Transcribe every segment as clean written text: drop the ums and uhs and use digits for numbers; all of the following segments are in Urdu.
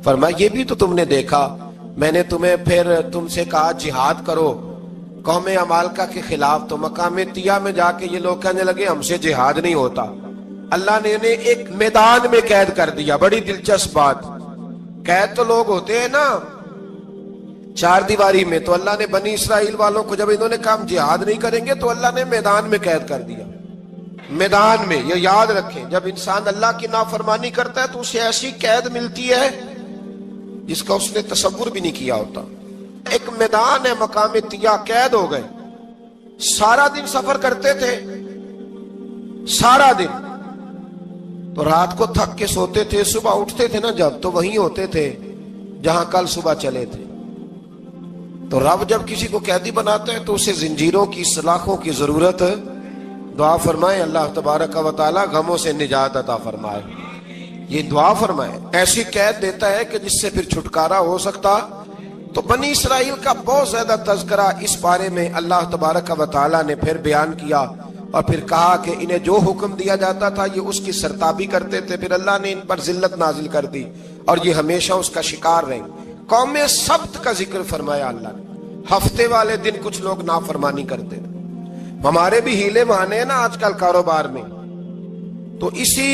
فرمایا یہ بھی تو تم نے دیکھا، میں نے تمہیں پھر تم سے کہا جہاد کرو قوم عمالقہ کے خلاف، تو مقام طیہ میں جا کے یہ لوگ کہنے لگے ہم سے جہاد نہیں ہوتا۔ اللہ نے انہیں ایک میدان میں قید کر دیا۔ بڑی دلچسپ بات، قید تو لوگ ہوتے ہیں نا چار دیواری میں، تو اللہ نے بنی اسرائیل والوں کو جب انہوں نے کہا ہم جہاد نہیں کریں گے تو اللہ نے میدان میں قید کر دیا۔ میدان میں، یہ یاد رکھیں، جب انسان اللہ کی نافرمانی کرتا ہے تو اسے ایسی قید ملتی ہے جس کا اس نے تصور بھی نہیں کیا ہوتا۔ ایک میدان ہے مقام طیہ، قید ہو گئے، سارا دن سفر کرتے تھے، سارا دن، تو رات کو تھک کے سوتے تھے، صبح اٹھتے تھے نا جب، تو وہیں ہوتے تھے جہاں کل صبح چلے تھے۔ تو رب جب کسی کو قیدی بناتا ہے تو اسے زنجیروں کی، سلاخوں کی ضرورت، دعا فرمائے اللہ تبارک و تعالی غموں سے نجات عطا فرمائے۔ یہ دعا فرمائے، ایسی قید دیتا ہے کہ جس سے پھر چھٹکارا ہو سکتا۔ تو بنی اسرائیل کا بہت زیادہ تذکرہ اس بارے میں اللہ تبارک و تعالی نے پھر بیان کیا، اور پھر کہا کہ انہیں جو حکم دیا جاتا تھا یہ اس کی سرتابی کرتے تھے، پھر اللہ نے ان پر ذلت نازل کر دی اور یہ ہمیشہ اس کا شکار رہیں۔ قوم سبت کا ذکر فرمایا اللہ نے، ہفتے والے دن کچھ لوگ نافرمانی کرتے تھے۔ ہمارے بھی ہیلے بہانے ہیں نا آج کل کاروبار میں، تو اسی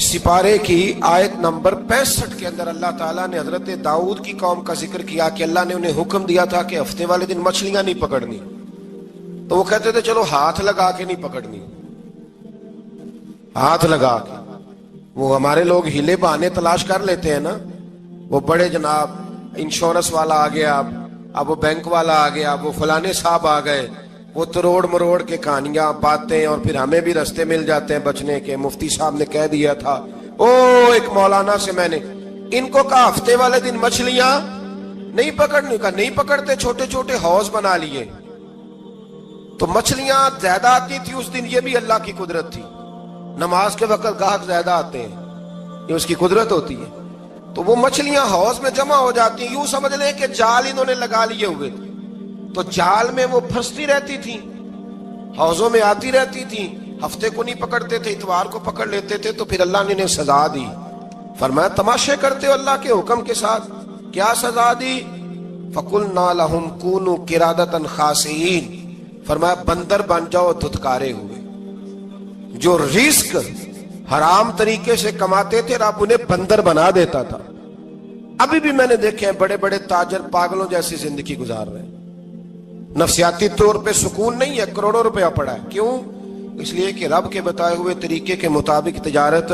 سپارے کی آیت نمبر 65 کے اندر اللہ تعالیٰ نے حضرت داؤد کی قوم کا ذکر کیا کہ اللہ نے انہیں حکم دیا تھا کہ ہفتے والے دن مچھلیاں نہیں پکڑنی، تو وہ کہتے تھے چلو ہاتھ لگا کے نہیں پکڑنی، ہاتھ لگا کے۔ وہ ہمارے لوگ ہیلے بہانے تلاش کر لیتے ہیں نا، وہ بڑے جناب انشورنس والا آ گیا، اب وہ بینک والا آ گیا، وہ فلانے صاحب آ گئے، وہ تروڑ مروڑ کے کہانیاں باتیں، اور پھر ہمیں بھی رستے مل جاتے ہیں بچنے کے۔ مفتی صاحب نے کہہ دیا تھا، ایک مولانا سے میں نے ان کو کہا ہفتے والے دن مچھلیاں نہیں پکڑنے، کہا نہیں پکڑتے، چھوٹے چھوٹے حوض بنا لیے، تو مچھلیاں زیادہ آتی تھی اس دن۔ یہ بھی اللہ کی قدرت تھی، نماز کے وقت گاہک زیادہ آتے ہیں، یہ اس کی قدرت ہوتی ہے۔ تو وہ مچھلیاں حوض میں جمع ہو جاتی ہیں، یوں سمجھ لیں کہ جال انہوں نے لگا لیے ہوئے تھے، تو جال میں وہ پھنستی رہتی تھی، حوضوں میں آتی رہتی تھی۔ ہفتے کو نہیں پکڑتے تھے، اتوار کو پکڑ لیتے تھے، تو پھر اللہ نے انہیں سزا دی۔ فرمایا تماشے کرتے ہو اللہ کے حکم کے ساتھ، کیا سزا دی؟ فَقُلْنَا لَهُمْ كُونُوا قِرَادَةً خَاسِئِينَ، فرمایا بندر بن جاؤ دھتکارے ہوئے۔ جو رزق حرام طریقے سے کماتے تھے رب انہیں بندر بنا دیتا تھا۔ ابھی بھی میں نے دیکھے ہیں بڑے بڑے تاجر پاگلوں جیسی زندگی گزار رہے ہیں، نفسیاتی طور پہ سکون نہیں ہے، کروڑوں روپیہ پڑا ہے۔ کیوں؟ اس لیے کہ رب کے بتائے ہوئے طریقے کے مطابق تجارت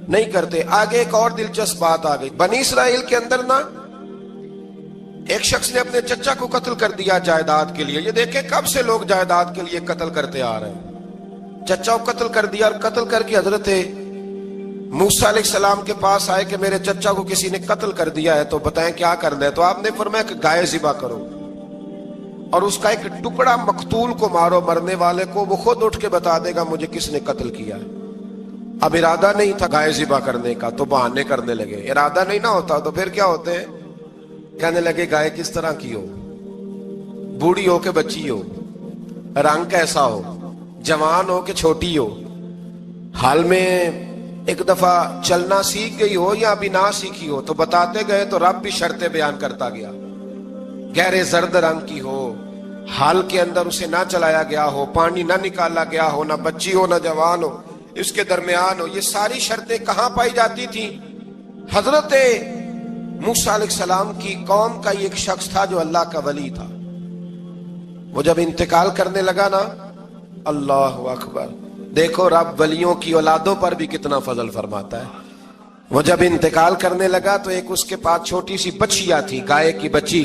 نہیں کرتے۔ آگے ایک اور دلچسپ بات آ گئی، بنی اسرائیل کے اندر نا ایک شخص نے اپنے چچا کو قتل کر دیا جائیداد کے لیے۔ یہ دیکھیں کب سے لوگ جائیداد کے لیے قتل کرتے آ رہے ہیں۔ چچا کو قتل کر دیا، اور قتل کر کے حضرت موسیٰ علیہ السلام کے پاس آئے کہ میرے چچا کو کسی نے قتل کر دیا ہے، تو بتائیں کیا کرنا ہے؟ تو آپ نے فرمایا کہ گائے ذبح کرو، اور اس کا ایک ٹکڑا مقتول کو مارو، مرنے والے کو، وہ خود اٹھ کے بتا دے گا مجھے کس نے قتل کیا ہے۔ اب ارادہ نہیں تھا گائے ذبح کرنے کا، تو بہانے کرنے لگے۔ ارادہ نہیں نہ ہوتا تو پھر کیا ہوتے ہیں؟ کہنے لگے گائے کس طرح کی ہو، بوڑھی ہو کہ بچی ہو، رنگ کیسا ہو، جوان ہو کہ چھوٹی ہو، حال میں ایک دفعہ چلنا سیکھ گئی ہو یا ابھی نہ سیکھی ہو، تو بتاتے گئے تو رب بھی شرطیں بیان کرتا گیا۔ گہرے زرد رنگ کی ہو، حال کے اندر اسے نہ چلایا گیا ہو، پانی نہ نکالا گیا ہو، نہ بچی ہو نہ جوان ہو، اس کے درمیان ہو۔ یہ ساری شرطیں کہاں پائی جاتی تھی؟ حضرت موسیٰ علیہ السلام کی قوم کا ایک شخص تھا جو اللہ کا ولی تھا۔ وہ جب انتقال کرنے لگا نا، اللہ اکبر، دیکھو رب ولیوں کی اولادوں پر بھی کتنا فضل فرماتا ہے۔ وہ جب انتقال کرنے لگا تو ایک اس کے پاس چھوٹی سی بچیا تھی، گائے کی بچی،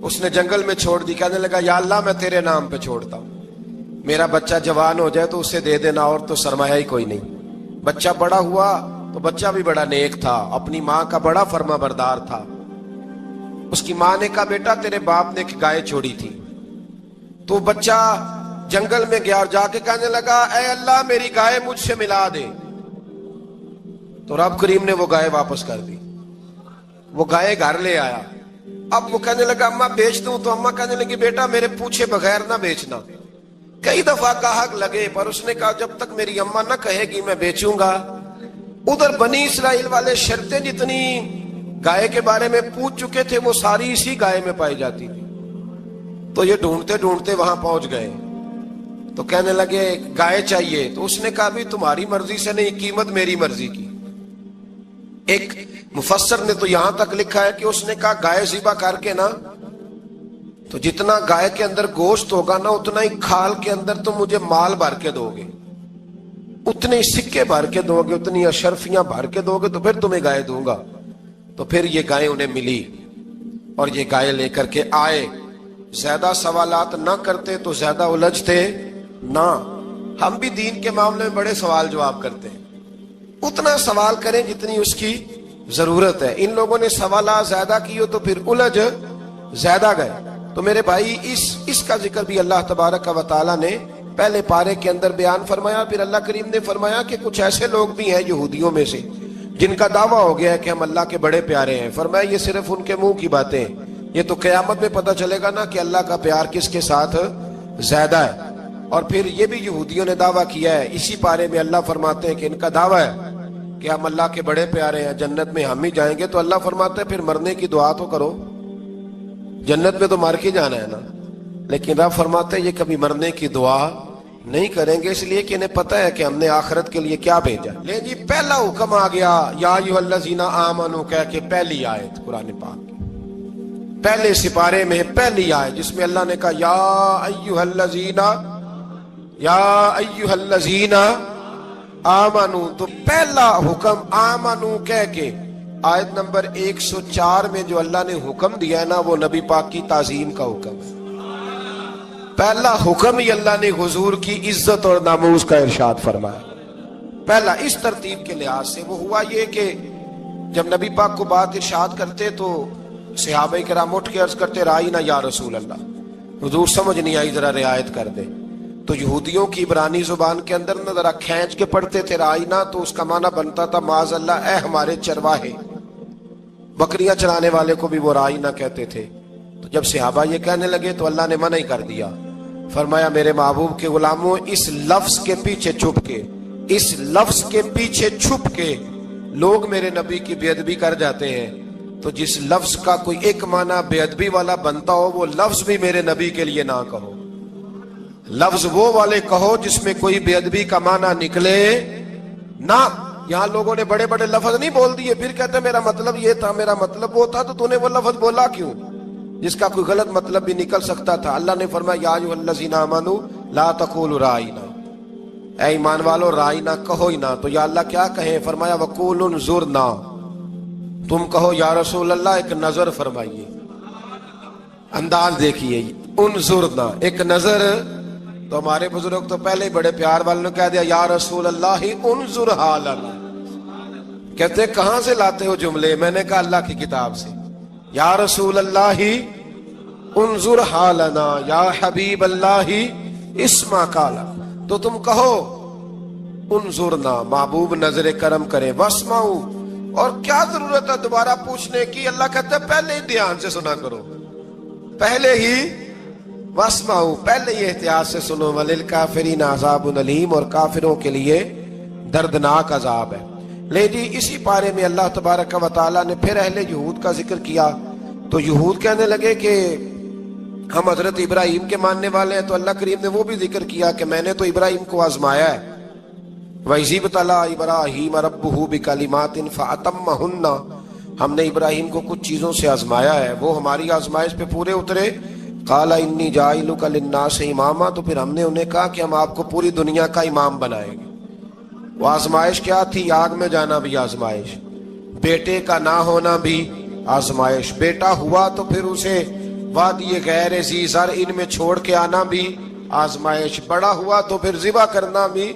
اس نے جنگل میں چھوڑ دی۔ کہنے لگا یا اللہ میں تیرے نام پہ چھوڑتا ہوں، میرا بچہ جوان ہو جائے تو اسے دے دینا، اور تو سرمایہ ہی کوئی نہیں۔ بچہ بڑا ہوا تو بچہ بھی بڑا نیک تھا، اپنی ماں کا بڑا فرما بردار تھا۔ اس کی ماں نے کہا بیٹا تیرے باپ نے ایک گائے چھوڑی تھی، تو بچہ جنگل میں گیا اور جا کے کہنے لگا اے اللہ میری گائے مجھ سے ملا دے، تو رب کریم نے وہ گائے واپس کر دی۔ وہ گائے گھر لے آیا، اب وہ کہنے لگا اماں بیچ دوں، تو اماں کہنے لگی بیٹا میرے پوچھے بغیر نہ بیچنا۔ کئی دفعہ گاہک لگے پر اس نے کہا جب تک میری اماں نہ کہے گی میں بیچوں گا۔ ادھر بنی اسرائیل والے شرطیں جتنی گائے کے بارے میں پوچھ چکے تھے، وہ ساری اسی گائے میں پائی جاتی تھی. تو یہ ڈھونڈتے ڈھونڈتے وہاں پہنچ گئے تو کہنے لگے گائے چاہیے. تو اس نے کہا بھی تمہاری مرضی سے نہیں، قیمت میری مرضی کی. ایک مفسر نے تو یہاں تک لکھا ہے کہ اس نے کہا گائے ذبح کر کے نا، تو جتنا گائے کے اندر گوشت ہوگا نا اتنا ہی کھال کے اندر تم مجھے مال بھر کے دو گے، اتنے ہی سکے بھر کے دو گے، اتنی اشرفیاں بھر کے دو گے تو پھر تمہیں گائے دوں گا. تو پھر یہ گائے انہیں ملی اور یہ گائے لے کر کے آئے. زیادہ سوالات نہ کرتے تو زیادہ الجھتے نہ. ہم بھی دین کے معاملے میں بڑے سوال جواب کرتے ہیں، اتنا سوال کریں جتنی اس کی ضرورت ہے. ان لوگوں نے سوالات زیادہ کیے تو پھر الجھ زیادہ گئے. تو میرے بھائی اس کا ذکر بھی اللہ تبارک و تعالیٰ نے پہلے پارے کے اندر بیان فرمایا. پھر اللہ کریم نے فرمایا کہ کچھ ایسے لوگ بھی ہیں یہودیوں میں سے جن کا دعویٰ ہو گیا ہے کہ ہم اللہ کے بڑے پیارے ہیں. فرمایا یہ صرف ان کے منہ کی باتیں ہیں، یہ تو قیامت میں پتہ چلے گا نا کہ اللہ کا پیار کس کے ساتھ زیادہ ہے. اور پھر یہ بھی یہودیوں نے دعویٰ کیا ہے، اسی پارے میں اللہ فرماتے ہیں کہ ان کا دعویٰ ہے کہ ہم اللہ کے بڑے پیارے ہیں، جنت میں ہم ہی جائیں گے. تو اللہ فرماتے ہیں پھر مرنے کی دعا تو کرو، جنت میں تو مر کے جانا ہے نا. لیکن رب فرماتے ہیں یہ کبھی مرنے کی دعا نہیں کریں گے، اس لیے کہ انہیں پتہ ہے کہ ہم نے آخرت کے لیے کیا بھیجا. لے جی پہلا حکم آ گیا یا ایھا الذین آمنوا کہہ کے، پہلی آیت قرآن پاک پہلے سپارے میں پہلی آیت جس میں اللہ نے کہا یا ایھا الذین آمنوا. تو پہلا حکم آمنو کہہ کے آیت نمبر 104 میں جو اللہ نے حکم دیا ہے نا وہ نبی پاک کی تعظیم کا حکم ہے. پہلا حکم ہی اللہ نے حضور کی عزت اور ناموس کا ارشاد فرمایا. پہلا اس ترتیب کے لحاظ سے وہ ہوا یہ کہ جب نبی پاک کو بات ارشاد کرتے تو صحابہ کرام اٹھ کے عرض کرتے رائینا یا رسول اللہ، حضور سمجھ نہیں آئی ذرا رعایت کر دے. تو یہودیوں کی عبرانی زبان کے اندر نہ ذرا کھینچ کے پڑھتے تھے رائینا، تو اس کا معنی بنتا تھا معاذ اللہ اے ہمارے چرواہے. بکریاں چرانے والے کو بھی وہ رائینا کہتے تھے. تو جب صحابہ یہ کہنے لگے تو اللہ نے منع ہی کر دیا. فرمایا میرے محبوب کے غلاموں، اس لفظ کے پیچھے چھپ کے، اس لفظ کے پیچھے چھپ کے لوگ میرے نبی کی بے ادبی کر جاتے ہیں. تو جس لفظ کا کوئی ایک معنی بے ادبی والا بنتا ہو وہ لفظ بھی میرے نبی کے لیے نہ کہو. لفظ وہ والے کہو جس میں کوئی بے ادبی کا معنی نکلے نہ. یہاں لوگوں نے بڑے بڑے لفظ نہیں بول دیے، پھر کہتے میرا مطلب یہ تھا، میرا مطلب وہ تھا. تو نے وہ لفظ بولا کیوں جس کا کوئی غلط مطلب بھی نکل سکتا تھا؟ اللہ نے فرمایا یا ایھا الذین آمنوا لا تقولوا رائینا، اے ایمان والو رائینا کہو ہی نہ. تو یا اللہ کیا کہیں؟ فرمایا وقولوا انظرنا، تم کہو یا رسول اللہ ایک نظر فرمائیے. انداز دیکھیے، انظرنا ایک نظر. تو ہمارے بزرگ تو پہلے ہی بڑے پیار والوں نے کہہ دیا یا رسول اللہ انظر حالنا. کہتے کہاں سے لاتے ہو جملے؟ میں نے کہا اللہ کی کتاب سے. یا رسول اللہ انظر حالنا یا حبیب اللہ اسمع قالا. تو تم کہو انظرنا، محبوب نظر کرم کرے، واسمعوا. اور کیا ضرورت ہے دوبارہ پوچھنے کی؟ اللہ کہتا ہے پہلے ہی دھیان سے سنا کرو، پہلے ہی واسمعوا، پہلے ہی احتیاط سے سنو. وللکافرین عذاب علیم، اور کافروں کے لیے دردناک عذاب ہے. لے جی اسی پارے میں اللہ تبارک و تعالیٰ نے پھر اہل یہود کا ذکر کیا. تو یہود کہنے لگے کہ ہم حضرت ابراہیم کے ماننے والے ہیں. تو اللہ کریم نے وہ بھی ذکر کیا کہ میں نے تو ابراہیم کو آزمایا ہے. وَإِذِ ابْتَلَىٰ إِبْرَاهِيمَ رَبُّهُ بِكَلِمَاتٍ فَأَتَمَّهُنَّ، ہم نے ابراہیم کو کچھ چیزوں سے آزمایا ہے، وہ ہماری آزمائش پہ پورے اترے. قَالَ إِنِّي جَاعِلُكَ لِلنَّاسِ إِمَامًا، تو پھر ہم نے انہیں کہا کہ ہم آپ کو پوری دنیا کا امام بنائیں گے. وہ آزمائش کیا تھی؟ آگ میں جانا بھی آزمائش، بیٹے کا نہ ہونا بھی آزمائش. بیٹا ہوا تو پھر اسے وادی غیر ذی زرع ان میں چھوڑ کے آنا بھی آزمائش. بڑا ہوا تو پھر ذبح کرنا بھی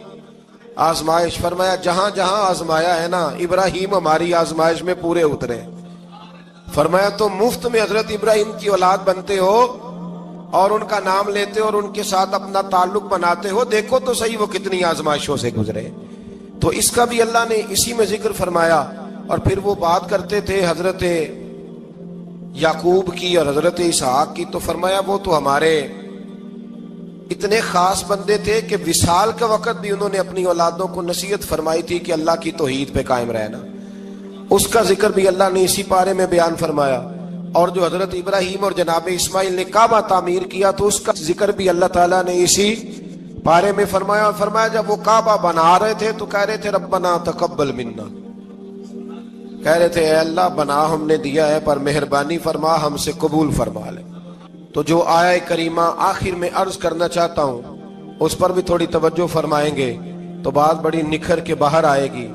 آزمائش. فرمایا جہاں جہاں آزمایا ہے نا ابراہیم ہماری آزمائش میں پورے اترے. فرمایا تو مفت میں حضرت ابراہیم کی اولاد بنتے ہو اور ان کا نام لیتے ہو اور ان کے ساتھ اپنا تعلق بناتے ہو، دیکھو تو صحیح وہ کتنی آزمائشوں سے گزرے. تو اس کا بھی اللہ نے اسی میں ذکر فرمایا. اور پھر وہ بات کرتے تھے حضرت یعقوب کی اور حضرت اسحاق کی. تو فرمایا وہ تو ہمارے اتنے خاص بندے تھے کہ وصال کا وقت بھی انہوں نے اپنی اولادوں کو نصیحت فرمائی تھی کہ اللہ کی توحید پہ قائم رہنا. اس کا ذکر بھی اللہ نے اسی پارے میں بیان فرمایا. اور جو حضرت ابراہیم اور جناب اسماعیل نے کعبہ تعمیر کیا تو اس کا ذکر بھی اللہ تعالیٰ نے اسی پارے میں فرمایا. اور فرمایا جب وہ کعبہ بنا رہے تھے تو کہہ رہے تھے ربنا تقبل منا، کہہ رہے تھے اے اللہ بنا ہم نے دیا ہے پر مہربانی فرما ہم سے قبول فرما لے. تو جو آیہ کریمہ آخر میں عرض کرنا چاہتا ہوں اس پر بھی تھوڑی توجہ فرمائیں گے تو بات بڑی نکھر کے باہر آئے گی.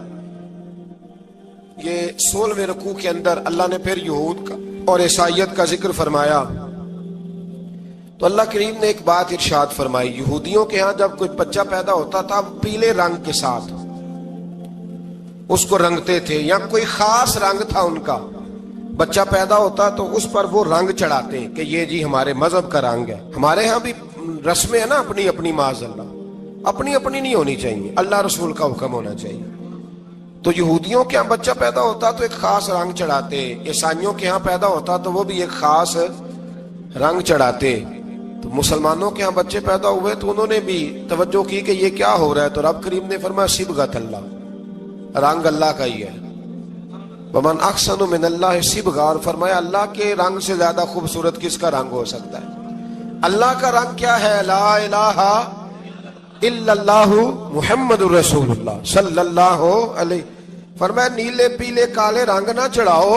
یہ 16ویں رکوع کے اندر اللہ نے پھر یہود کا اور عیسائیت کا ذکر فرمایا. تو اللہ کریم نے ایک بات ارشاد فرمائی. یہودیوں کے ہاں جب کوئی بچہ پیدا ہوتا تھا پیلے رنگ کے ساتھ اس کو رنگتے تھے، یا کوئی خاص رنگ تھا ان کا. بچہ پیدا ہوتا تو اس پر وہ رنگ چڑھاتے کہ یہ جی ہمارے مذہب کا رنگ ہے. ہمارے ہاں بھی رسمیں ہیں نا اپنی اپنی، معاذ اللہ اپنی اپنی نہیں ہونی چاہیے، اللہ رسول کا حکم ہونا چاہیے. تو یہودیوں کے ہاں بچہ پیدا ہوتا تو ایک خاص رنگ چڑھاتے، عیسائیوں کے ہاں پیدا ہوتا تو وہ بھی ایک خاص رنگ چڑھاتے. تو مسلمانوں کے ہاں بچے پیدا ہوئے تو انہوں نے بھی توجہ کی کہ یہ کیا ہو رہا ہے. تو رب کریم نے فرمایا صبغۃ اللہ، رنگ اللہ کا ہی ہے. ومن احسن من اللہ صبغہ، اور فرمایا اللہ کے رنگ سے زیادہ خوبصورت کس کا رنگ ہو سکتا ہے. اللہ کا رنگ کیا ہے؟ لا الہ الا اللہ محمد الرسول اللہ صلی اللہ علیہ. فرمایا نیلے پیلے کالے رنگ نہ چڑھاؤ،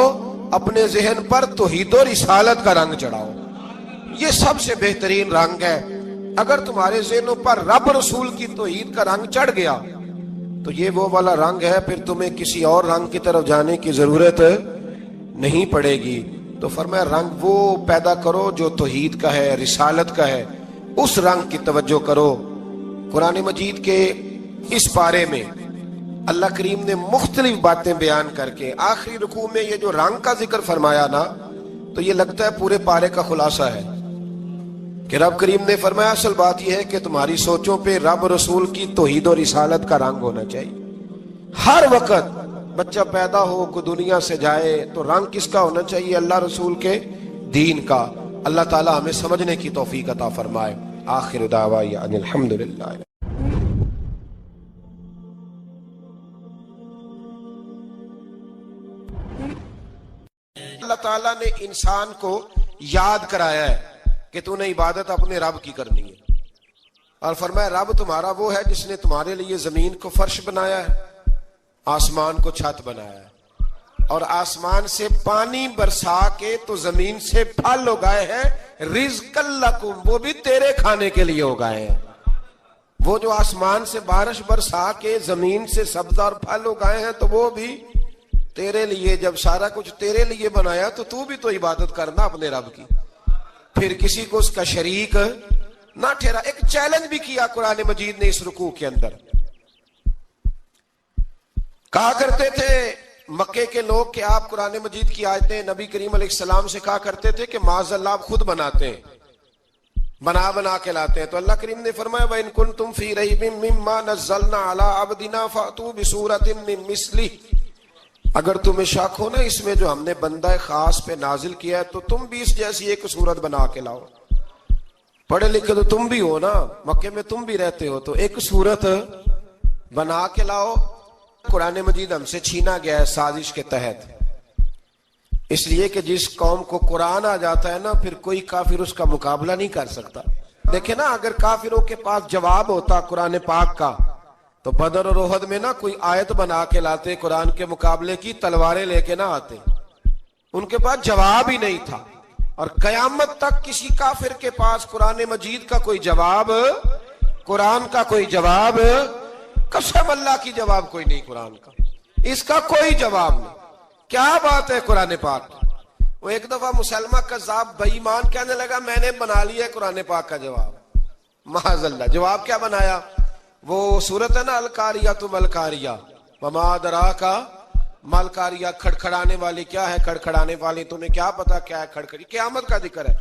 اپنے ذہن پر توحید و رسالت کا رنگ چڑھاؤ. یہ سب سے بہترین رنگ ہے. اگر تمہارے ذہنوں پر رب رسول کی توحید کا رنگ چڑھ گیا تو یہ وہ والا رنگ ہے، پھر تمہیں کسی اور رنگ کی طرف جانے کی ضرورت نہیں پڑے گی. تو فرمایا رنگ وہ پیدا کرو جو توحید کا ہے، رسالت کا ہے، اس رنگ کی توجہ کرو. قرآن مجید کے اس پارے میں اللہ کریم نے مختلف باتیں بیان کر کے آخری رکوع میں یہ جو رنگ کا ذکر فرمایا نا، تو یہ لگتا ہے پورے پارے کا خلاصہ ہے کہ رب کریم نے فرمایا اصل بات یہ ہے کہ تمہاری سوچوں پہ رب رسول کی توحید و رسالت کا رنگ ہونا چاہیے. ہر وقت بچہ پیدا ہو کو دنیا سے جائے تو رنگ کس کا ہونا چاہیے؟ اللہ رسول کے دین کا. اللہ تعالی ہمیں سمجھنے کی توفیق عطا فرمائے. آخر دعوانا ان الحمدللہ. اللہ تعالیٰ نے انسان کو یاد کرایا ہے کہ تو نے عبادت اپنے رب کی کرنی ہے. اور فرمایا رب تمہارا وہ ہے جس نے تمہارے لیے زمین کو فرش بنایا ہے، آسمان کو چھت بنایا ہے، اور آسمان سے پانی برسا کے تو زمین سے پھل اگائے ہیں. رزق لکم، وہ بھی تیرے کھانے کے لیے اگائے ہیں. وہ جو آسمان سے بارش برسا کے زمین سے سبز اور پھل اگائے ہیں تو وہ بھی تیرے لیے. جب سارا کچھ تیرے لیے بنایا تو بھی تو عبادت کرنا اپنے رب کی، پھر کسی کو اس کا شریک نہ ٹھہرا. ایک چیلنج بھی کیا قرآن مجید نے اس رکوع کے اندر. کہا کرتے تھے مکے کے لوگ کہ آپ قرآن مجید کی آیتیں نبی کریم علیہ السلام سے کہا کرتے تھے کہ معاذ اللہ آپ خود بناتے ہیں، بنا کے لاتے ہیں. تو اللہ کریم نے فرمایا وَإِن كُنتُمْ فِي رَيْبٍ مِّمَّا نَزَّلْنَا عَلَىٰ عَبْدِنَا فَأْتُوا بِسُورَةٍ مِّن مِّثْلِهِ، اگر تمہیں شک ہو نا اس میں جو ہم نے بندہ خاص پہ نازل کیا ہے تو تم بھی اس جیسی ایک صورت بنا کے لاؤ. پڑھے لکھے تو تم بھی ہو نا، مکے میں تم بھی رہتے ہو، تو ایک صورت بنا کے لاؤ. قرآن مجید ہم سے چھینا گیا ہے سازش کے تحت، اس لیے کہ جس قوم کو قرآن آ جاتا ہے نا پھر کوئی کافر اس کا مقابلہ نہیں کر سکتا. دیکھیں نا اگر کافروں کے پاس جواب ہوتا قرآن پاک کا تو بدر اور احد میں نا کوئی آیت بنا کے لاتے، قرآن کے مقابلے کی تلواریں لے کے نہ آتے. ان کے پاس جواب ہی نہیں تھا. اور قیامت تک کسی کافر کے پاس قرآن مجید کا کوئی جواب، قرآن کا کوئی جواب، قسم اللہ کی جواب کوئی نہیں قرآن کا، اس کا کوئی جواب نہیں. کیا بات ہے قرآن پاک. وہ ایک دفعہ مسلمہ کذاب بے ایمان کہنے لگا میں نے بنا لیا ہے قرآن پاک کا جواب. معاذ اللہ. جواب کیا بنایا؟ وہ صورت ہے نا القاریہ ملقاریہ وما ادراک ملقاریہ، کھڑکھڑانے والی. کیا ہے کھڑکھڑانے والی؟ تمہیں کیا پتا کیا ہے کھڑکھڑی؟ قیامت کا ذکر ہے.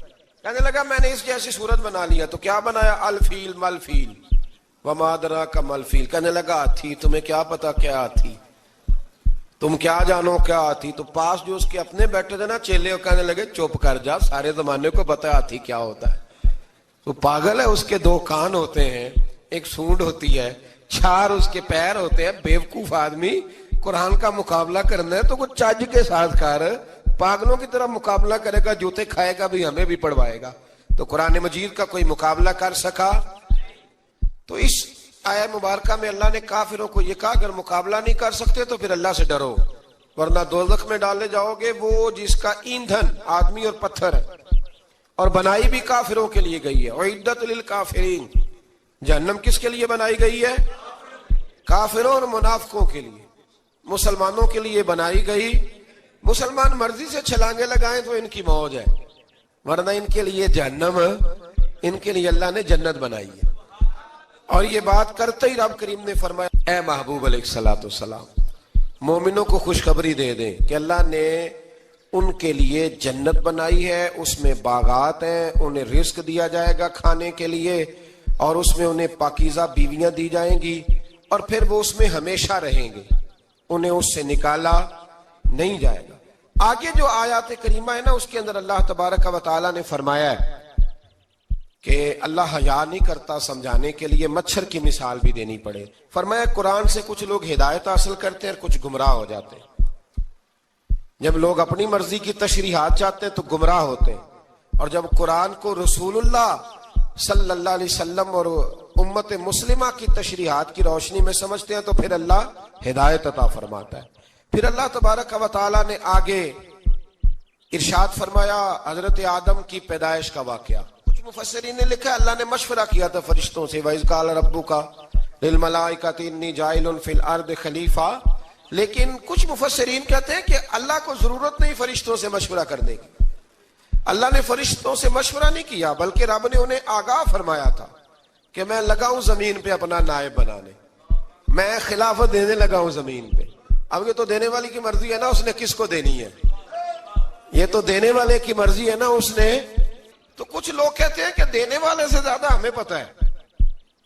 کہنے لگا میں نے اس جیسی صورت بنا لیا. تو کیا بنایا؟ الفیل ملفیل وما ادراک ملفیل. کہنے لگا ہاتھی، تمہیں کیا پتا کیا ہاتھی، تم کیا جانو کیا ہاتھی. تو پاس جو اس کے اپنے بیٹھے تھے نا چیلے، کہنے لگے چپ کر جا، سارے زمانے کو پتا ہاتھی کیا ہوتا ہے. تو پاگل ہے، اس کے دو کان ہوتے ہیں، ایک سونڈ ہوتی ہے، چار اس کے پیر ہوتے ہیں. بیوقوف آدمی قرآن کا مقابلہ کرنا ہے تو کچھ چج کے ساتھ کر. پاگلوں کی طرح مقابلہ کرے گا, جوتے کھائے گا بھی, ہمیں بھی پڑھوائے گا. تو قرآن مجید کا کوئی مقابلہ کر سکا؟ تو اس آیہ مبارکہ میں اللہ نے کافروں کو یہ کہا اگر مقابلہ نہیں کر سکتے تو پھر اللہ سے ڈرو, ورنہ دوزخ میں ڈالے جاؤ گے, وہ جس کا ایندھن آدمی اور پتھر ہے, اور بنائی بھی کافروں کے لیے گئی ہے. اعدت للکافرین, جہنم کس کے لیے بنائی گئی ہے؟ کافروں اور منافقوں کے لیے. مسلمانوں کے لیے بنائی گئی. مسلمان مرضی سے چھلانگے لگائیں تو ان کی موج ہے, ورنہ ان کے لیے جہنم, ان کے لیے اللہ نے جنت بنائی ہے. اور یہ بات کرتے ہی رب کریم نے فرمایا اے محبوب علیہ الصلوۃ والسلام, مومنوں کو خوشخبری دے دیں کہ اللہ نے ان کے لیے جنت بنائی ہے, اس میں باغات ہیں, انہیں رزق دیا جائے گا کھانے کے لیے, اور اس میں انہیں پاکیزہ بیویاں دی جائیں گی, اور پھر وہ اس میں ہمیشہ رہیں گے, انہیں اس سے نکالا نہیں جائے گا. آگے جو آیات کریمہ ہے نا, اس کے اندر اللہ تبارک و تعالیٰ نے فرمایا ہے کہ اللہ حیا نہیں کرتا سمجھانے کے لیے, مچھر کی مثال بھی دینی پڑے. فرمایا قرآن سے کچھ لوگ ہدایت حاصل کرتے ہیں اور کچھ گمراہ ہو جاتے ہیں. جب لوگ اپنی مرضی کی تشریحات چاہتے ہیں تو گمراہ ہوتے ہیں, اور جب قرآن کو رسول اللہ صلی اللہ علیہ وسلم اور امت مسلمہ کی تشریحات کی روشنی میں سمجھتے ہیں تو پھر اللہ ہدایت عطا فرماتا ہے. پھر اللہ تبارک و تعالیٰ نے آگے ارشاد فرمایا حضرت آدم کی پیدائش کا واقعہ. کچھ مفسرین نے لکھا اللہ نے مشورہ کیا تھا فرشتوں سے, وَإِذْ قَالَ رَبُّكَ لِلْمَلَائِكَةِ إِنِّي جَاعِلٌ فِي الْأَرْضِ خَلِيفَةً. لیکن کچھ مفسرین کہتے ہیں کہ اللہ کو ضرورت نہیں فرشتوں سے مشورہ کرنے کی. اللہ نے فرشتوں سے مشورہ نہیں کیا, بلکہ رب نے انہیں آگاہ فرمایا تھا کہ میں لگا ہوں زمین پہ اپنا نائب بنانے, میں خلافت دینے لگا ہوں زمین پہ. اب یہ تو دینے والی کی مرضی ہے نا, اس نے کس کو دینی ہے, یہ تو دینے والے کی مرضی ہے نا, اس نے. تو کچھ لوگ کہتے ہیں کہ دینے والے سے زیادہ ہمیں پتہ ہے.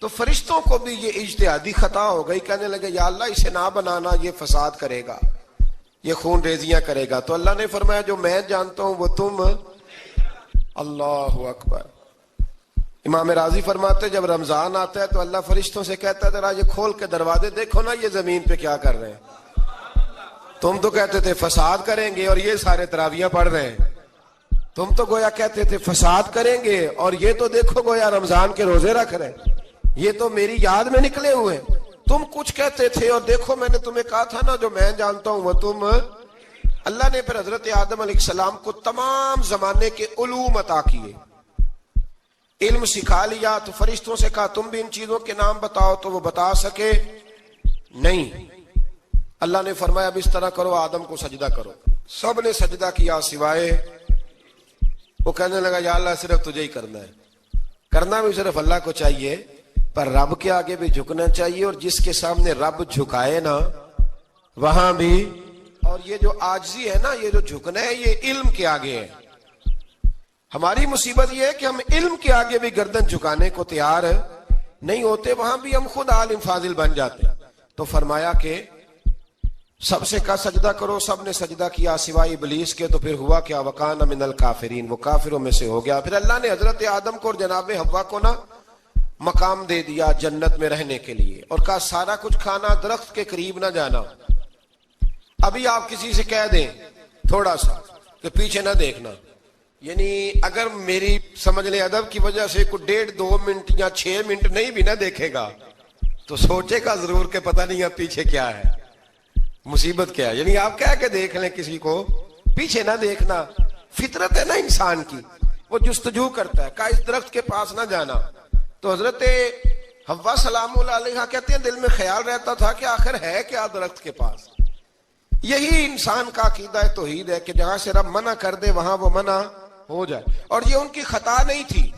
تو فرشتوں کو بھی یہ اجتہادی خطا ہو گئی, کہنے لگے یا اللہ اسے نہ بنانا, یہ فساد کرے گا, یہ خون ریزیاں کرے گا. تو اللہ نے فرمایا جو میں جانتا ہوں وہ تم. اللہ اکبر. امام راضی فرماتے جب رمضان آتا ہے تو اللہ فرشتوں سے کہتا ہے ذرا یہ کھول کے دروازے دیکھو نا یہ زمین پہ کیا کر رہے ہیں. تم تو کہتے تھے فساد کریں گے اور یہ سارے تراویحاں پڑھ رہے ہیں. تم تو گویا کہتے تھے فساد کریں گے اور یہ تو دیکھو گویا رمضان کے روزے رکھ رہے ہیں, یہ تو میری یاد میں نکلے ہوئے. تم کچھ کہتے تھے اور دیکھو میں نے تمہیں کہا تھا نا جو میں جانتا ہوں وہ تم. اللہ نے پھر حضرت آدم علیہ السلام کو تمام زمانے کے علوم عطا کیے, علم سکھا لیا. تو فرشتوں سے کہا تم بھی ان چیزوں کے نام بتاؤ, تو وہ بتا سکے نہیں. اللہ نے فرمایا اب اس طرح کرو آدم کو سجدہ کرو. سب نے سجدہ کیا سوائے, وہ کہنے لگا یا اللہ صرف تجھے ہی کرنا ہے. کرنا بھی صرف اللہ کو چاہیے, پر رب کے آگے بھی جھکنا چاہیے, اور جس کے سامنے رب جھکائے نا وہاں بھی. اور یہ جو عاجزی ہے نا, یہ جو جھکنا ہے یہ علم کے آگے ہے. ہماری مصیبت یہ ہے کہ ہم علم کے آگے بھی گردن جھکانے کو تیار نہیں ہوتے, وہاں بھی ہم خود عالم فاضل بن جاتے. تو فرمایا کہ سب سے کہا سجدہ کرو, سب نے سجدہ کیا سوائے ابلیس کے. تو پھر ہوا کیا وکان من الکافرین, وہ کافروں میں سے ہو گیا. پھر اللہ نے حضرت آدم کو اور جناب حوا کو نا مقام دے دیا جنت میں رہنے کے لیے, اور کہا سارا کچھ کھانا, درخت کے قریب نہ جانا. ابھی آپ کسی سے کہہ دیں تھوڑا سا کہ پیچھے نہ دیکھنا, یعنی اگر میری سمجھ لیں ادب کی وجہ سے کوئی 1.5-2 منٹ یا 6 منٹ نہیں بھی نہ دیکھے گا تو سوچے گا ضرور کہ پتہ نہیں اب پیچھے کیا ہے, مصیبت کیا ہے. یعنی آپ کہہ کے دیکھ لیں کسی کو, پیچھے نہ دیکھنا. فطرت ہے نا انسان کی, وہ جستجو کرتا ہے, کہا اس درخت کے پاس نہ جانا. تو حضرت حوا سلام اللہ علیہ کہتے ہیں دل میں خیال رہتا تھا کہ آخر ہے کیا درخت کے پاس. یہی انسان کا عقیدہ توحید ہے کہ جہاں سے رب منع کر دے وہاں وہ منع ہو جائے. اور یہ ان کی خطا نہیں تھی,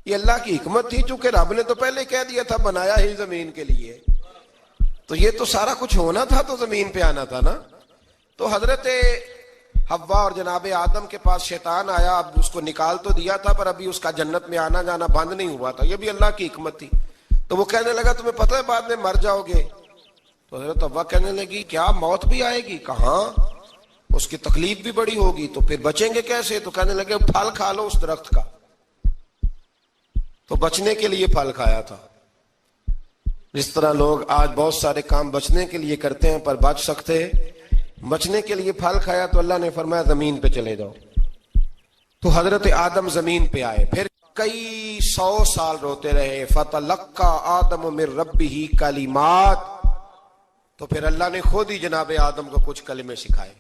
یہ اللہ کی حکمت تھی, چونکہ رب نے تو پہلے کہہ دیا تھا بنایا ہی زمین کے لیے, تو یہ تو سارا کچھ ہونا تھا تو زمین پہ آنا تھا نا. تو حضرت حوا اور جناب آدم کے پاس شیطان آیا, اب اس کو نکال تو دیا تھا پر ابھی اس کا جنت میں آنا جانا بند نہیں ہوا تھا, یہ بھی اللہ کی حکمت تھی. تو وہ کہنے لگا تمہیں پتہ ہے بعد میں مر جاؤ گے. تو حضرت حوا کہنے لگی کیا موت بھی آئے گی؟ کہاں, اس کی تکلیف بھی بڑی ہوگی, تو پھر بچیں گے کیسے؟ تو کہنے لگے پھل کھا لو اس درخت کا. تو بچنے کے لیے پھل کھایا تھا. جس طرح لوگ آج بہت سارے کام بچنے کے لیے کرتے ہیں پر بچ سکتے، بچنے کے لیے پھل کھایا تو اللہ نے فرمایا زمین پہ چلے جاؤ، تو حضرت آدم زمین پہ آئے، پھر کئی 100 سال روتے رہے، فَتَلَقَّى آدَمُ مِن رَبِّهِ کَلِمَاتٍ، تو پھر اللہ نے خود ہی جناب آدم کو کچھ کلمے سکھائے۔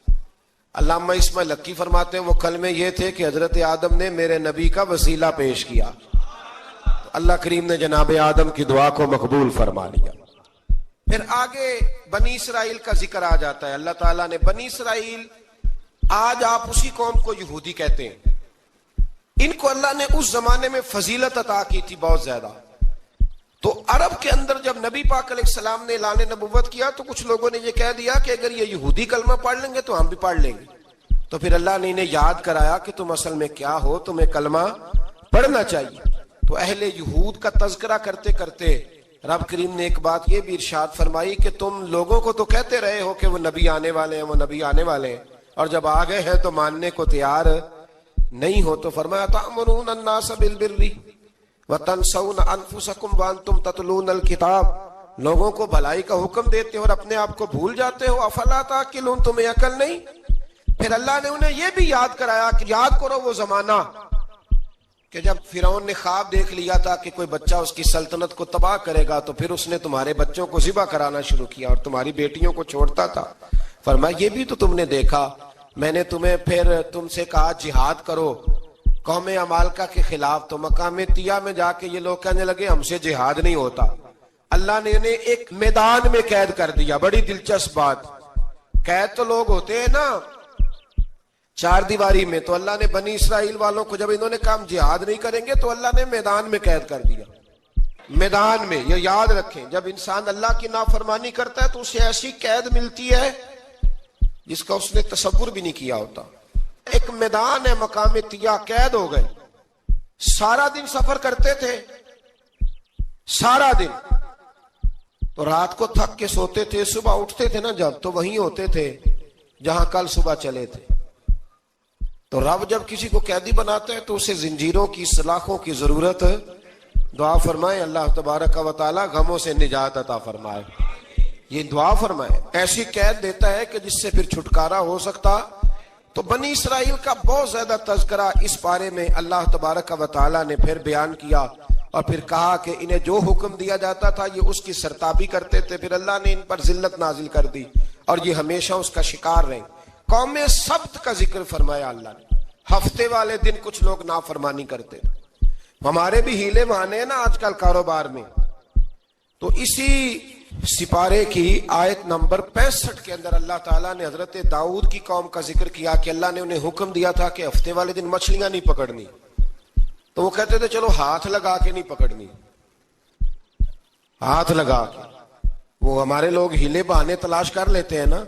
علامہ اسماعیل حقی فرماتے ہیں وہ کلمے یہ تھے کہ حضرت آدم نے میرے نبی کا وسیلہ پیش کیا، اللہ کریم نے جناب آدم کی دعا کو مقبول فرما لیا۔ پھر آگے بنی اسرائیل کا ذکر آ جاتا ہے، اللہ تعالیٰ نے بنی اسرائیل، آج آپ اسی قوم کو یہودی کہتے ہیں، ان کو اللہ نے اس زمانے میں فضیلت عطا کی تھی بہت زیادہ۔ تو عرب کے اندر جب نبی پاک علیہ السلام نے اعلان نبوت کیا تو کچھ لوگوں نے یہ کہہ دیا کہ اگر یہ یہودی کلمہ پڑھ لیں گے تو ہم بھی پڑھ لیں گے، تو پھر اللہ نے انہیں یاد کرایا کہ تم اصل میں کیا ہو، تمہیں کلمہ پڑھنا چاہیے۔ تو اہل یہود کا تذکرہ کرتے کرتے رب کریم نے ایک بات یہ بھی ارشاد فرمائی کہ تم لوگوں کو تو کہتے رہے ہو کہ وہ نبی آنے والے ہیں، وہ نبی آنے والے ہیں، اور جب آ گئے ہیں تو ماننے کو تیار نہیں ہو، تو فرمایا تأمرون الناس بالبر وتنسون انفسکم وانتم تتلون الکتاب، لوگوں کو بھلائی کا حکم دیتے ہو اور اپنے آپ کو بھول جاتے ہو، افلا تعقلون، تمہیں عقل نہیں؟ پھر اللہ نے انہیں یہ بھی یاد کرایا کہ یاد کرو وہ زمانہ کہ جب فرعون نے خواب دیکھ لیا تھا کہ کوئی بچہ اس کی سلطنت کو تباہ کرے گا، تو پھر اس نے تمہارے بچوں کو ذبح کرانا شروع کیا اور تمہاری بیٹیوں کو چھوڑتا تھا۔ فرمایا یہ بھی تو تم نے دیکھا، میں نے تمہیں پھر تم سے کہا جہاد کرو قوم عمالقہ کے خلاف، تو مقام طیہ میں جا کے یہ لوگ کہنے لگے ہم سے جہاد نہیں ہوتا، اللہ نے انہیں ایک میدان میں قید کر دیا۔ بڑی دلچسپ بات، قید تو لوگ ہوتے ہیں نا چار دیواری میں، تو اللہ نے بنی اسرائیل والوں کو جب انہوں نے کہا جہاد نہیں کریں گے تو اللہ نے میدان میں قید کر دیا۔ میدان میں، یہ یاد رکھیں، جب انسان اللہ کی نافرمانی کرتا ہے تو اسے ایسی قید ملتی ہے جس کا اس نے تصور بھی نہیں کیا ہوتا۔ ایک میدان ہے مقام طیہ، قید ہو گئے، سارا دن سفر کرتے تھے، سارا دن، تو رات کو تھک کے سوتے تھے، صبح اٹھتے تھے نا جب، تو وہیں ہوتے تھے جہاں کل صبح چلے تھے۔ تو رب جب کسی کو قیدی بناتا ہے تو اسے زنجیروں کی، سلاخوں کی ضرورت، دعا فرمائے اللہ تبارک و تعالی غموں سے نجات عطا فرمائے، یہ دعا فرمائے، ایسی قید دیتا ہے کہ جس سے پھر چھٹکارا ہو سکتا۔ تو بنی اسرائیل کا بہت زیادہ تذکرہ اس بارے میں اللہ تبارک و تعالی نے پھر بیان کیا، اور پھر کہا کہ انہیں جو حکم دیا جاتا تھا یہ اس کی سرتابی کرتے تھے، پھر اللہ نے ان پر ذلت نازل کر دی اور یہ ہمیشہ اس کا شکار رہے۔ قوم سبت کا ذکر فرمایا اللہ نے، ہفتے والے دن کچھ لوگ نافرمانی کرتے، ہمارے بھی ہیلے بہانے ہیں نا آج کل کاروبار میں۔ تو اسی سپارے کی آیت نمبر 65 کے اندر اللہ تعالیٰ نے حضرت داؤد کی قوم کا ذکر کیا کہ اللہ نے انہیں حکم دیا تھا کہ ہفتے والے دن مچھلیاں نہیں پکڑنی، تو وہ کہتے تھے چلو ہاتھ لگا کے نہیں پکڑنی، ہاتھ لگا کے، وہ ہمارے لوگ ہیلے بہانے تلاش کر لیتے ہیں نا،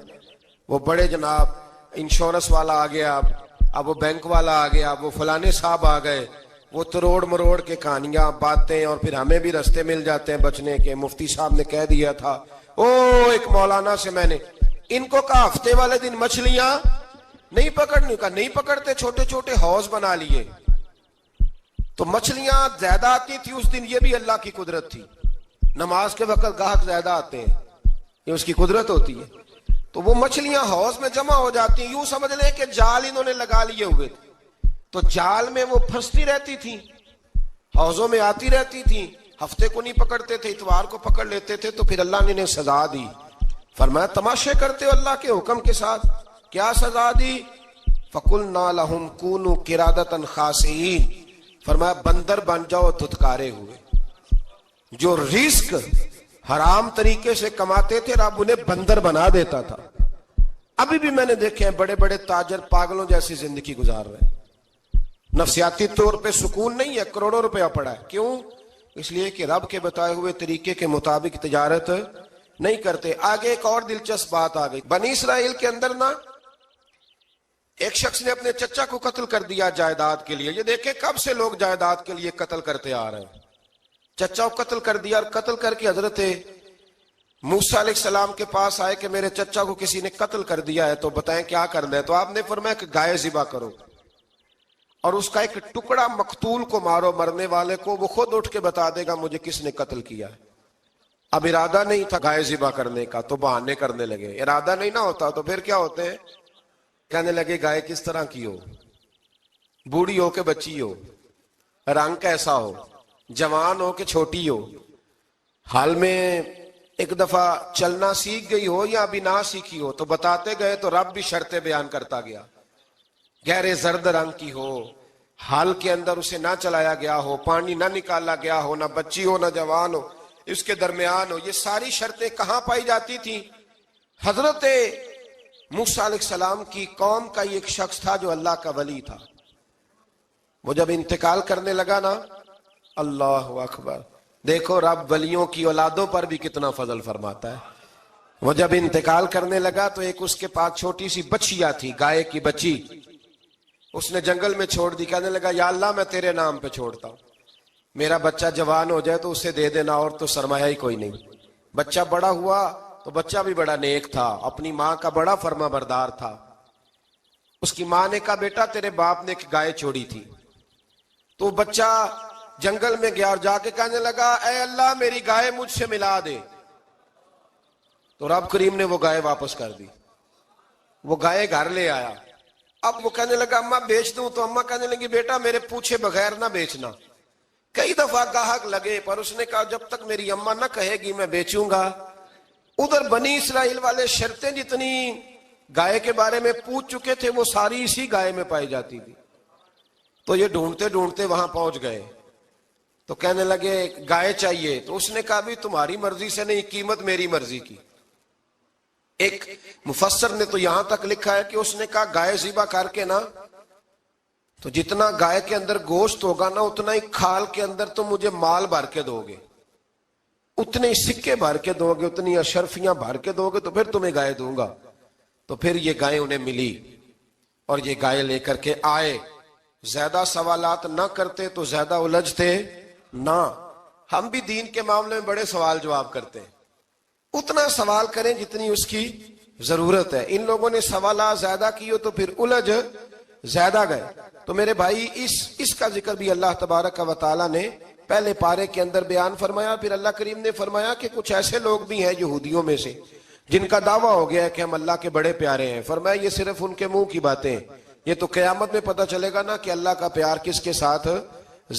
وہ بڑے جناب انشورنس والا آ گیا، اب وہ بینک والا آ گیا، وہ فلانے صاحب آ گئے، وہ تروڑ مروڑ کے کہانیاں باتیں، اور پھر ہمیں بھی رستے مل جاتے ہیں بچنے کے۔ مفتی صاحب نے کہہ دیا تھا، ایک مولانا سے میں نے ان کو کہا ہفتے والے دن مچھلیاں نہیں پکڑنی، کہا نہیں پکڑتے، چھوٹے چھوٹے حوض بنا لیے، تو مچھلیاں زیادہ آتی تھی اس دن، یہ بھی اللہ کی قدرت تھی، نماز کے وقت گاہک زیادہ آتے ہیں، یہ اس کی قدرت ہوتی ہے، تو وہ مچھلیاں حوض میں جمع ہو جاتی ہیں، یوں سمجھ لیں کہ جال انہوں نے لگا لیے ہوئے تھے، تو جال میں وہ پھنستی رہتی تھی، حوضوں میں آتی رہتی تھی، ہفتے کو نہیں پکڑتے تھے، اتوار کو پکڑ لیتے تھے، تو پھر اللہ نے انہیں سزا دی۔ فرمایا تماشے کرتے ہو اللہ کے حکم کے ساتھ، کیا سزا دی؟ فَقُلْنَا لَهُمْ كُونُوا قِرَادَةً خَاسِئِينَ، فرمایا بندر بن جاؤ دھتکارے ہوئے۔ جو رزق حرام طریقے سے کماتے تھے رب انہیں بندر بنا دیتا تھا۔ ابھی بھی میں نے دیکھے ہیں بڑے بڑے تاجر پاگلوں جیسی زندگی گزار رہے ہیں، نفسیاتی طور پہ سکون نہیں ہے، کروڑوں روپیہ پڑا ہے، کیوں؟ اس لیے کہ رب کے بتائے ہوئے طریقے کے مطابق تجارت نہیں کرتے۔ آگے ایک اور دلچسپ بات آ گئی، بنی اسرائیل کے اندر نا ایک شخص نے اپنے چچا کو قتل کر دیا جائیداد کے لیے۔ یہ دیکھیں کب سے لوگ جائیداد کے لیے قتل کرتے آ رہے ہیں، چچا کو قتل کر دیا، اور قتل کر کے حضرت موسیٰ علیہ السلام کے پاس آئے کہ میرے چچا کو کسی نے قتل کر دیا ہے، تو بتائیں کیا کرنا ہے؟ تو آپ نے فرمایا کہ گائے ذبح کرو اور اس کا ایک ٹکڑا مقتول کو مارو، مرنے والے کو، وہ خود اٹھ کے بتا دے گا مجھے کس نے قتل کیا ہے۔ اب ارادہ نہیں تھا گائے ذبح کرنے کا تو بہانے کرنے لگے. ارادہ نہیں نہ ہوتا تو پھر کیا ہوتے ہیں؟ کہنے لگے گائے کس طرح کی ہو, بوڑھی ہو کہ بچی ہو, رنگ کیسا ہو, جوان ہو کہ چھوٹی ہو, حال میں ایک دفعہ چلنا سیکھ گئی ہو یا ابھی نہ سیکھی ہو. تو بتاتے گئے تو رب بھی شرطیں بیان کرتا گیا. گہرے زرد رنگ کی ہو, حال کے اندر اسے نہ چلایا گیا ہو, پانی نہ نکالا گیا ہو, نہ بچی ہو نہ جوان ہو, اس کے درمیان ہو. یہ ساری شرطیں کہاں پائی جاتی تھیں؟ حضرت موسیٰ علیہ السلام کی قوم کا ایک شخص تھا جو اللہ کا ولی تھا. وہ جب انتقال کرنے لگا نا, اللہ اکبر, دیکھو رب ولیوں کی اولادوں پر بھی کتنا فضل فرماتا ہے. وہ جب انتقال کرنے لگا تو ایک اس کے پاس چھوٹی سی بچیا تھی, گائے کی بچی, اس نے جنگل میں چھوڑ دی. کہنے لگا یا اللہ میں تیرے نام پہ چھوڑتا ہوں, میرا بچہ جوان ہو جائے تو اسے دے دینا, اور تو سرمایہ ہی کوئی نہیں. بچہ بڑا ہوا تو بچہ بھی بڑا نیک تھا, اپنی ماں کا بڑا فرما بردار تھا. اس کی ماں نے کہا بیٹا تیرے باپ نے ایک گائے چھوڑی تھی. تو بچہ جنگل میں گیا اور جا کے کہنے لگا اے اللہ میری گائے مجھ سے ملا دے. تو رب کریم نے وہ گائے واپس کر دی. وہ گائے گھر لے آیا. اب وہ کہنے لگا اماں بیچ دوں, تو اماں کہنے لگی بیٹا میرے پوچھے بغیر نہ بیچنا. کئی دفعہ گاہک لگے پر اس نے کہا جب تک میری اماں نہ کہے گی میں بیچوں گا. ادھر بنی اسرائیل والے شرطیں جتنی گائے کے بارے میں پوچھ چکے تھے وہ ساری اسی گائے میں پائی جاتی تھی. تو یہ ڈھونڈتے ڈھونڈتے وہاں پہنچ گئے تو کہنے لگے گائے چاہیے. تو اس نے کہا بھی تمہاری مرضی سے نہیں, قیمت میری مرضی کی. ایک مفسر نے تو یہاں تک لکھا ہے کہ اس نے کہا گائے ذبح کر کے نا تو جتنا گائے کے اندر گوشت ہوگا نا اتنا ہی کھال کے اندر تو مجھے مال بھر کے دو گے, اتنے ہی سکے بھر کے دو گے, اتنی اشرفیاں بھر کے دو گے تو پھر تمہیں گائے دوں گا. تو پھر یہ گائے انہیں ملی اور یہ گائے لے کر کے آئے. زیادہ سوالات نہ کرتے تو زیادہ الجھتے نہ. ہم بھی دین کے معاملے میں بڑے سوال جواب کرتے ہیں, اتنا سوال کریں جتنی اس کی ضرورت ہے. ان لوگوں نے سوالات زیادہ کیے تو پھر الجھ زیادہ گئے. تو میرے بھائی اس کا ذکر بھی اللہ تبارک و تعالیٰ نے پہلے پارے کے اندر بیان فرمایا. پھر اللہ کریم نے فرمایا کہ کچھ ایسے لوگ بھی ہیں یہودیوں میں سے جن کا دعویٰ ہو گیا ہے کہ ہم اللہ کے بڑے پیارے ہیں. فرمایا یہ صرف ان کے منہ کی باتیں ہیں, یہ تو قیامت میں پتہ چلے گا نا کہ اللہ کا پیار کس کے ساتھ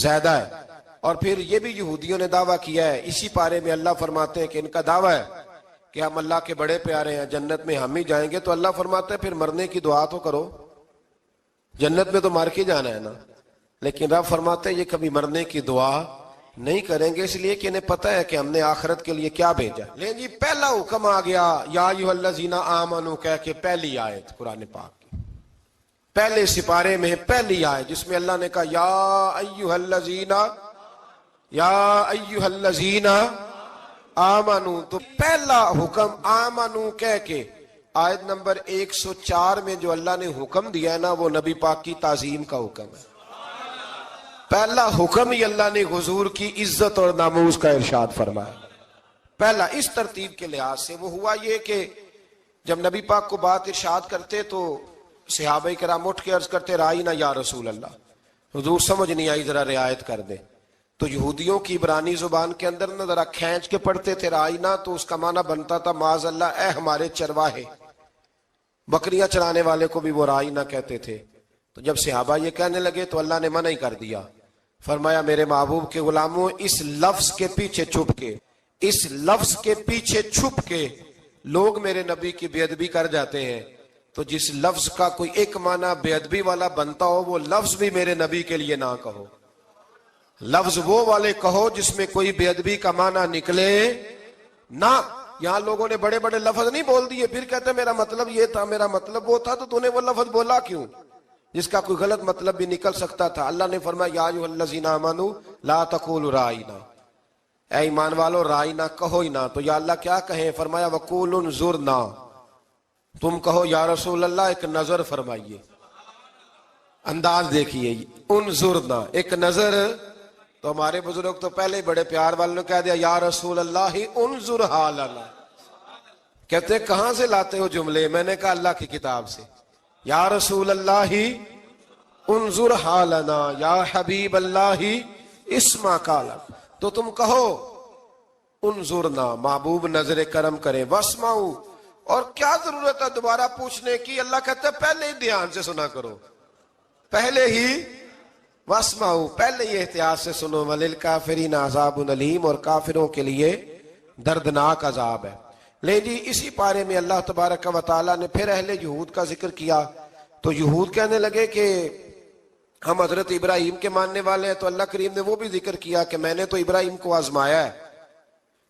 زیادہ ہے. اور پھر یہ بھی یہودیوں نے دعویٰ کیا ہے, اسی پارے میں اللہ فرماتے ہیں کہ ان کا دعویٰ ہے کہ ہم اللہ کے بڑے پیارے ہیں, جنت میں ہم ہی جائیں گے. تو اللہ فرماتا ہے پھر مرنے کی دعا تو کرو, جنت میں تو مر کے جانا ہے نا. لیکن رب فرماتے ہیں یہ کبھی مرنے کی دعا نہیں کریں گے, اس لیے کہ انہیں پتہ ہے کہ ہم نے آخرت کے لیے کیا بھیجا. لیکن جی پہلا حکم آ گیا یا ایھا الذین آمنوا کہہ کے, پہلی آیت قرآن پاک کی پہلے سپارے میں پہلی آیت جس میں اللہ نے کہا یا ایھا الذین آمنوا. تو پہلا حکم آمنوا کہہ کے آیت نمبر 104 میں جو اللہ نے حکم دیا ہے نا وہ نبی پاک کی تعظیم کا حکم ہے. پہلا حکم ہی اللہ نے حضور کی عزت اور ناموس کا ارشاد فرمایا. پہلا اس ترتیب کے لحاظ سے وہ ہوا یہ کہ جب نبی پاک کو بات ارشاد کرتے تو صحابہ کرام اٹھ کے عرض کرتے رائینا یا رسول اللہ, حضور سمجھ نہیں آئی ذرا رعایت کر دے. تو یہودیوں کی عبرانی زبان کے اندر نہ ذرا کھینچ کے پڑھتے تھے رائینا, تو اس کا معنی بنتا تھا معاذ اللہ اے ہمارے چرواہے. بکریاں چرانے والے کو بھی وہ رائینا کہتے تھے. تو جب صحابہ یہ کہنے لگے تو اللہ نے منع ہی کر دیا. فرمایا میرے محبوب کے غلاموں اس لفظ کے پیچھے چھپ کے, اس لفظ کے پیچھے چھپ کے لوگ میرے نبی کی بے ادبی کر جاتے ہیں. تو جس لفظ کا کوئی ایک معنی بے ادبی والا بنتا ہو وہ لفظ بھی میرے نبی کے لیے نہ کہو. لفظ وہ والے کہو جس میں کوئی بے ادبی کا معنی نکلے نہ. یہاں لوگوں نے بڑے بڑے لفظ نہیں بول دیے پھر کہتے میرا مطلب یہ تھا میرا مطلب وہ تھا, تو تو نے وہ لفظ بولا کیوں جس کا کوئی غلط مطلب بھی نکل سکتا تھا. اللہ نے فرمایا یا ایھا الذین آمنوا لا تقولوا رائینا, اے ایمان والو رائینا کہو ہی نہ. تو یا اللہ کیا کہیں؟ فرمایا وقولوا انظرنا, تم کہو یا رسول اللہ ایک نظر فرمائیے. انداز دیکھیے, انظرنا ایک نظر. تو ہمارے بزرگ تو پہلے بڑے پیار والوں نے کہہ دیا یا رسول اللہ انظر حالنا. کہتے کہاں سے لاتے ہو جملے؟ میں نے کہا اللہ کی کتاب سے. یا رسول اللہ انظر حالنا یا حبیب اللہ اسمع قالا. تو تم کہو انظرنا، محبوب نظر کرم کریں، واسمعوا، اور کیا ضرورت ہے دوبارہ پوچھنے کی؟ اللہ کہتا ہے پہلے ہی دھیان سے سنا کرو، پہلے ہی واسمعوا، پہلے ہی احتیاط سے سنو، وللکافرین عذاب علیم، اور کافروں کے لیے دردناک عذاب ہے۔ لے جی اسی پارے میں اللہ تبارک و تعالیٰ نے پھر اہل یہود کا ذکر کیا، تو یہود کہنے لگے کہ ہم حضرت ابراہیم کے ماننے والے ہیں، تو اللہ کریم نے وہ بھی ذکر کیا کہ میں نے تو ابراہیم کو آزمایا ہے،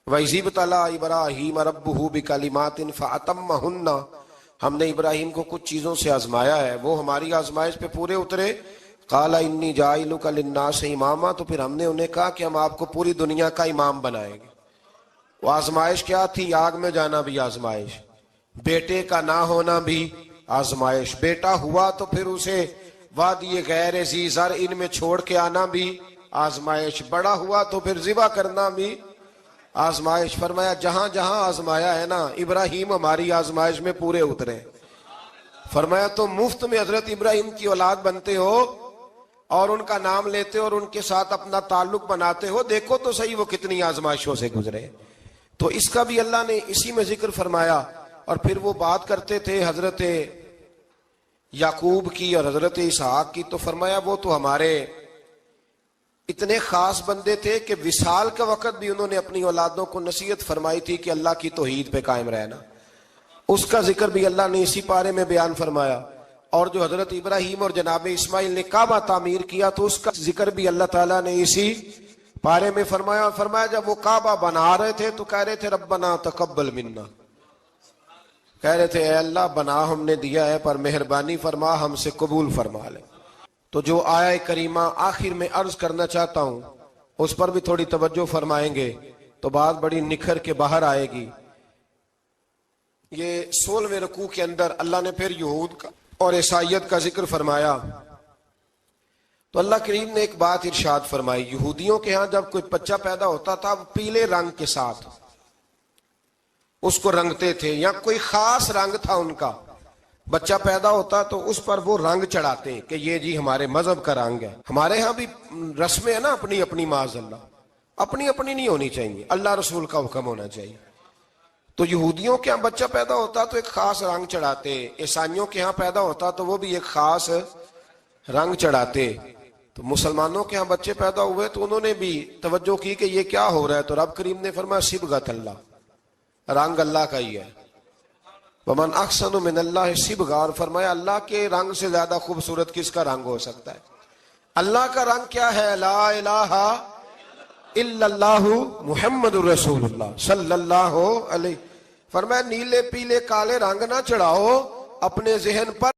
وَإِذِ ابْتَلَىٰ إِبْرَاهِيمَ رَبُّهُ بِكَلِمَاتٍ فَأَتَمَّهُنَّ، ہم نے ابراہیم کو کچھ چیزوں سے آزمایا ہے، وہ ہماری آزمائش پہ پورے اترے۔ قَالَ إِنِّي جَاعِلُكَ لِلنَّاسِ إِمَامًا، تو پھر ہم نے انہیں کہا کہ ہم آپ کو پوری دنیا کا امام بنائیں گے۔ وہ آزمائش کیا تھی؟ آگ میں جانا بھی آزمائش، بیٹے کا نہ ہونا بھی آزمائش، بیٹا ہوا تو پھر اسے وادی غیر ذی زرع میں چھوڑ کے آنا بھی آزمائش، بڑا ہوا تو پھر ذبح کرنا بھی آزمائش۔ فرمایا جہاں جہاں آزمایا ہے نا، ابراہیم ہماری آزمائش میں پورے اترے۔ فرمایا تم مفت میں حضرت ابراہیم کی اولاد بنتے ہو اور ان کا نام لیتے ہو اور ان کے ساتھ اپنا تعلق بناتے ہو، دیکھو تو صحیح وہ کتنی آزمائشوں سے گزرے۔ تو اس کا بھی اللہ نے اسی میں ذکر فرمایا۔ اور پھر وہ بات کرتے تھے حضرت یعقوب کی اور حضرت اسحاق کی، تو فرمایا وہ تو ہمارے اتنے خاص بندے تھے کہ وصال کا وقت بھی انہوں نے اپنی اولادوں کو نصیحت فرمائی تھی کہ اللہ کی توحید پہ قائم رہنا، اس کا ذکر بھی اللہ نے اسی پارے میں بیان فرمایا۔ اور جو حضرت ابراہیم اور جناب اسماعیل نے کعبہ تعمیر کیا، تو اس کا ذکر بھی اللہ تعالیٰ نے اسی پارے میں فرمایا۔ فرمایا جب وہ کعبہ بنا رہے تھے تو کہہ رہے تھے ربنا تقبل منا، کہہ رہے تھے اے اللہ بنا ہم نے دیا ہے پر مہربانی فرما ہم سے قبول فرما لے۔ تو جو آیہ کریمہ آخر میں عرض کرنا چاہتا ہوں اس پر بھی تھوڑی توجہ فرمائیں گے تو بات بڑی نکھر کے باہر آئے گی۔ یہ 16ویں رکوع کے اندر اللہ نے پھر یہود کا اور عیسائیت کا ذکر فرمایا، تو اللہ کریم نے ایک بات ارشاد فرمائی، یہودیوں کے ہاں جب کوئی بچہ پیدا ہوتا تھا وہ پیلے رنگ کے ساتھ اس کو رنگتے تھے، یا کوئی خاص رنگ تھا ان کا، بچہ پیدا ہوتا تو اس پر وہ رنگ چڑھاتے کہ یہ جی ہمارے مذہب کا رنگ ہے۔ ہمارے ہاں بھی رسمیں ہیں نا اپنی اپنی، معاذ اللہ اپنی اپنی نہیں ہونی چاہیے، اللہ رسول کا حکم ہونا چاہیے۔ تو یہودیوں کے ہاں بچہ پیدا ہوتا تو ایک خاص رنگ چڑھاتے، عیسائیوں کے ہاں پیدا ہوتا تو وہ بھی ایک خاص رنگ چڑھاتے۔ تو مسلمانوں کے ہاں بچے پیدا ہوئے تو انہوں نے بھی توجہ کی کہ یہ کیا ہو رہا ہے، تو رب کریم نے فرمایا صبغۃ اللہ، رنگ اللہ کا ہی ہے۔ ومن احسن من اللہ صبغہ، اور فرمایا اللہ کے رنگ سے زیادہ خوبصورت کس کا رنگ ہو سکتا ہے؟ اللہ کا رنگ کیا ہے؟ لا الہ الا اللہ محمد الرسول اللہ صلی اللہ علیہ۔ فرمایا نیلے پیلے کالے رنگ نہ چڑھاؤ اپنے ذہن پر،